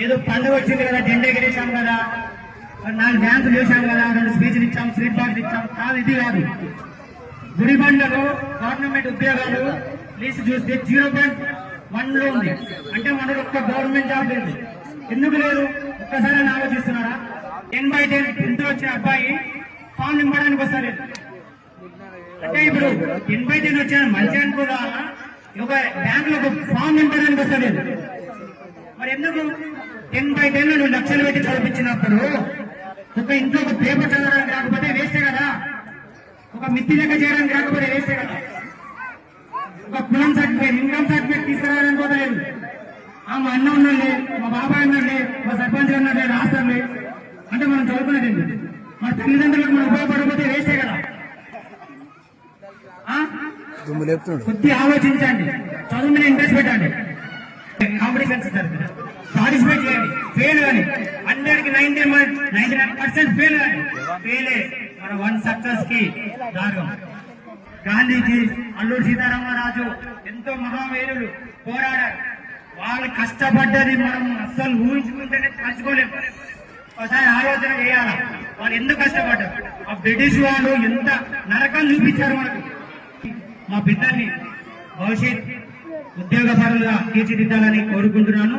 ఏదో పండుగ వచ్చింది కదా, జెండా ఎగిరేసాం కదా, 4 డ్యాన్సులు చేశాం కదా, 2 స్పీచ్లు ఇచ్చాం, స్వీట్ బాక్స్ ఇచ్చాం కాదు. ఇది కాదు. గుడిబండలు గవర్నమెంట్ ఉద్యోగాలు లిస్ట్ చూస్తే 0.1 ఉంది. అంటే మనకు ఒక్క గవర్నమెంట్ జాబ్ లేదు. ఎందుకు లేదు ఒక్కసారి ఆలోచిస్తున్నారా? 10/10 10th వచ్చిన అబ్బాయి ఫామ్ నింపడానికి వస్తలేదు. అంటే ఇప్పుడు 10/10 వచ్చిన మంచి అనుకోదా, ఒక బ్యాంక్ లో ఫామ్ నింపడానికి వస్తలేదు. మరి ఎందుకు 10/10 2 లక్షలు పెట్టి చదివించినప్పుడు ఒక ఇంట్లో ఒక పేపర్ చదవడానికి రాకపోతే వేస్తే కదా, ఒక మిత్తి లెక్క చేయడానికి రాకపోతే వేస్తే కదా, ఒక కులం సర్టిఫికేట్ ఇన్కమ్ సర్టిఫికేట్ తీసుకురావడానికి కూడా లేదు. మా అన్న ఉన్నట్లే, మా బాబాయ్ ఉన్నట్లే, మా సర్పంచ్ ఉన్నట్లే రాస్తారులే అంటే మనం చదువుకునేది. మన తల్లిదండ్రులకు మనం ఉపయోగపడకపోతే వేస్తే కదా. కొద్ది ఆలోచించండి, చదువు మీద ఇంట్రెస్ట్ పెట్టండి, కాంపిటీషన్స్ పార్టిసిపేట్ చేయండి. ఫెయిల్ కానీ 100కి 99% ఫెయిల్ కానీ ఫెయిలే మన 1 సక్సెస్ కి మార్గం. గాంధీజీ, అల్లూరి సీతారామరాజు ఎంతో మహావీరులు పోరాడారు. వాళ్ళు కష్టపడ్డది మనం అస్సలు ఊహించుకుంటేనే తలుచుకోలేము. ఒకసారి ఆలోచన చేయాలా వాళ్ళు ఎందుకు కష్టపడ్డారు. ఆ బ్రిటిష్ వాళ్ళు ఎంత నరకం చూపించారు మనకు. మా బిడ్డల్ని భవిష్యత్ ఉద్యోగపరులుగా తీర్చిదిద్దాలని కోరుకుంటున్నాను.